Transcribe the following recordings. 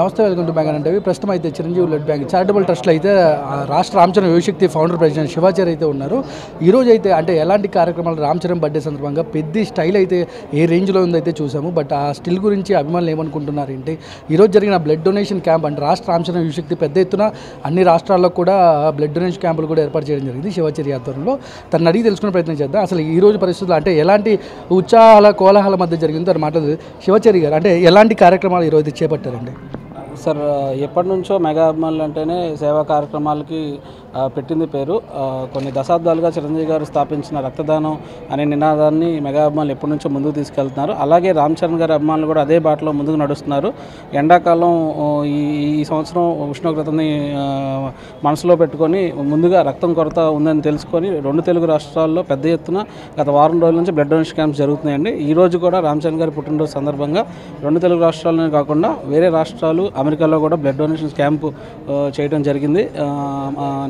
నమస్తే, welcome to bank అంటే ప్రస్తుతం అయితే చిరంజీవి బ్లడ్ బ్యాంక్ చారిటబుల్ ట్రస్ట్లో అయితే రాష్ట్ర రామచరణ్ యువశక్తి ఫౌండర్ ప్రెసిడెంట్ శివాచార్య అయితే ఉన్నారు. ఈరోజు అయితే అంటే ఎలాంటి కార్యక్రమాలు రామచరణ్ బర్త్డే సందర్భంగా పెద్ద స్టైల్ అయితే ఏ రేంజ్లో ఉందైతే చూసాము. బట్ ఆ స్టిల్ గురించి అభిమానులు ఏమనుకుంటున్నారు ఏంటి, ఈరోజు జరిగిన బ్లడ్ డొనేషన్ క్యాంప్ అంటే రాష్ట్ర రామచరణ్ యువశక్తి పెద్ద ఎత్తున అన్ని రాష్ట్రాల్లో కూడా బ్లడ్ డొనేషన్ క్యాంపులు కూడా ఏర్పాటు చేయడం జరిగింది శివాచార్య ఆధ్వర్యంలో. తను అడిగి తెలుసుకునే ప్రయత్నం చేద్దాం. అసలు ఈ రోజు పరిస్థితులు అంటే ఎలాంటి ఉత్సాహాల కోలాహల మధ్య జరిగిందో అని మాట్లాడదు శివాచార్య గారు. అంటే ఎలాంటి కార్యక్రమాలు ఈరోజు చేపట్టారండి? సార్, ఎప్పటి నుంచో మెగా అభిమానులు అంటేనే సేవా కార్యక్రమాలకి పెట్టింది పేరు. కొన్ని దశాబ్దాలుగా చిరంజీవి గారు స్థాపించిన రక్తదానం అనే నినాదాన్ని మెగా అభిమానులు ఎప్పటి నుంచో ముందుకు తీసుకెళ్తున్నారు. అలాగే రామ్ చరణ్ గారి అభిమానులు కూడా అదే బాటలో ముందుకు నడుస్తున్నారు. ఎండాకాలం ఈ సంవత్సరం ఉష్ణోగ్రతని మనసులో పెట్టుకొని ముందుగా రక్తం కొరత ఉందని తెలుసుకొని 2 తెలుగు రాష్ట్రాల్లో పెద్ద ఎత్తున గత వారం రోజుల నుంచి బ్లడ్ డొనేషన్ క్యాంప్స్ జరుగుతున్నాయండి. ఈ రోజు కూడా రామ్ చరణ్ గారి పుట్టినరోజు సందర్భంగా 2 తెలుగు రాష్ట్రాలనే కాకుండా వేరే రాష్ట్రాలు, అమెరికాలో కూడా బ్లడ్ డొనేషన్ క్యాంపు చేయడం జరిగింది.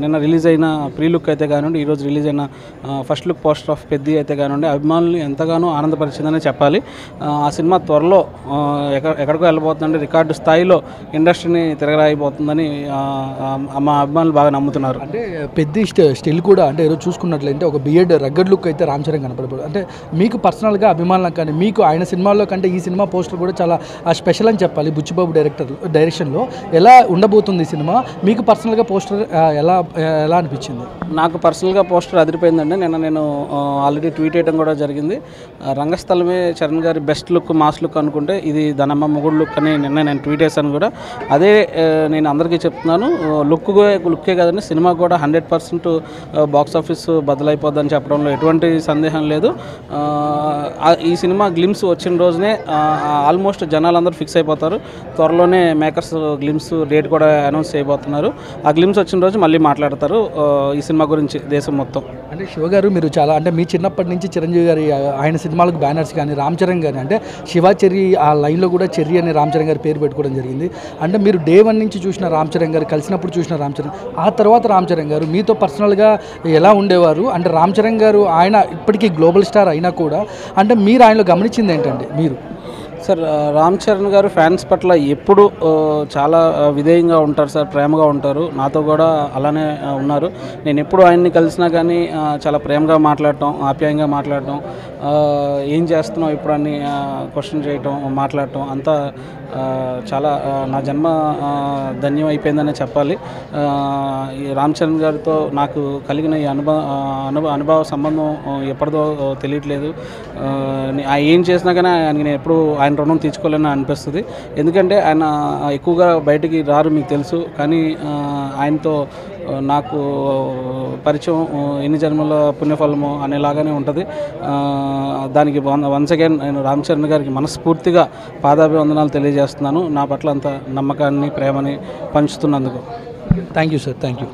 నిన్న రిలీజ్ అయిన ప్రీ లుక్ అయితే కానివ్వండి, ఈరోజు రిలీజ్ అయిన first look poster of Peddi అయితే కానివ్వండి, అభిమానులు ఎంతగానో ఆనందపరిచిందని చెప్పాలి. ఆ సినిమా త్వరలో ఎక్కడికో వెళ్ళబోతుందంటే రికార్డు స్థాయిలో ఇండస్ట్రీని తిరగరాయిపోతుందని మా అభిమానులు బాగా నమ్ముతున్నారు. అంటే పెద్ద స్టిల్ కూడా అంటే ఈరోజు చూసుకున్నట్లయితే ఒక బియర్డ్ రగ్గడ్ లుక్ అయితే రామ్ చరణ్ కనపడబోదు. అంటే మీకు పర్సనల్గా అభిమానులకు కానీ మీకు ఆయన సినిమాల్లో కంటే ఈ సినిమా పోస్టర్ కూడా చాలా స్పెషల్ అని చెప్పాలి. బుచ్చిబాబు డైరెక్షన్లో ఎలా ఉండబోతుంది సినిమా? మీకు పర్సనల్గా పోస్టర్ ఎలా అనిపించింది? నాకు పర్సనల్గా పోస్టర్ అదిరిపోయిందండి. నేను ఆల్రెడీ ట్వీట్ చేయడం కూడా జరిగింది. రంగస్థలమే చరణ్ గారి బెస్ట్ లుక్, మాస్ లుక్ అనుకుంటే ఇది ధనమ్మ మొగుడు లుక్ అని నేను ట్వీట్ చేశాను కూడా. అదే నేను అందరికీ చెప్తున్నాను, లుక్కే కదండి, సినిమా కూడా 100% బాక్స్ ఆఫీస్ బదులైపోద్దని చెప్పడంలో ఎటువంటి సందేహం లేదు. ఈ సినిమా గ్లిమ్స్ వచ్చిన రోజునే ఆల్మోస్ట్ జనాలందరూ ఫిక్స్ అయిపోతారు. త్వరలోనే మేకర్స్ గ్లిమ్స్ డేట్ కూడా అనౌన్స్ చేయబోతున్నారు. ఆ గ్లిమ్స్ వచ్చిన రోజు మళ్ళీ మాట్లాడతారు ఈ సినిమా గురించి దేశం మొత్తం. అంటే శివ గారు, మీరు చాలా అంటే మీ చిన్నప్పటి నుంచి చిరంజీవి గారి ఆయన సినిమాలకు బ్యానర్స్ కానీ రామ్ చరణ్ గారి అంటే శివాచెర్రి ఆ లైన్లో కూడా చెర్రీ అని రామ్ చరణ్ గారి పేరు పెట్టుకోవడం జరిగింది. అంటే మీరు డే 1 నుంచి చూసిన రామ్ చరణ్ గారు, కలిసినప్పుడు చూసిన రామ్ చరణ్, ఆ తర్వాత రామ్ చరణ్ గారు మీతో పర్సనల్గా ఎలా ఉండేవారు? అంటే రామ్ చరణ్ గారు ఆయన ఇప్పటికీ గ్లోబల్ స్టార్ అయినా కూడా అంటే మీరు ఆయనలో గమనించింది ఏంటండి మీరు? సార్, రామ్ చరణ్ గారు ఫ్యాన్స్ పట్ల ఎప్పుడు చాలా విధేయంగా ఉంటారు సార్, ప్రేమగా ఉంటారు. నాతో కూడా అలానే ఉన్నారు. నేను ఎప్పుడు ఆయన్ని కలిసినా కానీ చాలా ప్రేమగా మాట్లాడటం, ఆప్యాయంగా మాట్లాడటం, ఏం చేస్తున్నావు ఇప్పుడు అని క్వశ్చన్ చేయటం, మాట్లాడటం అంతా చాలా నా జన్మ ధన్యం అయిపోయిందనే చెప్పాలి. ఈ రామ్ చరణ్ గారితో నాకు కలిగిన ఈ అనుభవ సంబంధం ఎప్పటిదో తెలియట్లేదు. ఏం చేసినా కానీ ఆయనకి నేను ఎప్పుడు ఆయన రుణం తీర్చుకోలేని అనిపిస్తుంది. ఎందుకంటే ఆయన ఎక్కువగా బయటికి రారు, మీకు తెలుసు. కానీ ఆయనతో నాకు పరిచయం ఎన్ని జన్మల పుణ్యఫలము అనేలాగానే ఉంటుంది. దానికి వన్స్ అగైన్ నేను రామ్ చరణ్ గారికి మనస్ఫూర్తిగా పాదాభివందనాలు తెలియజేస్తున్నాను. నా పట్ల అంత నమ్మకాన్ని, ప్రేమని పంచుతున్నందుకు. Thank you sir, thank you.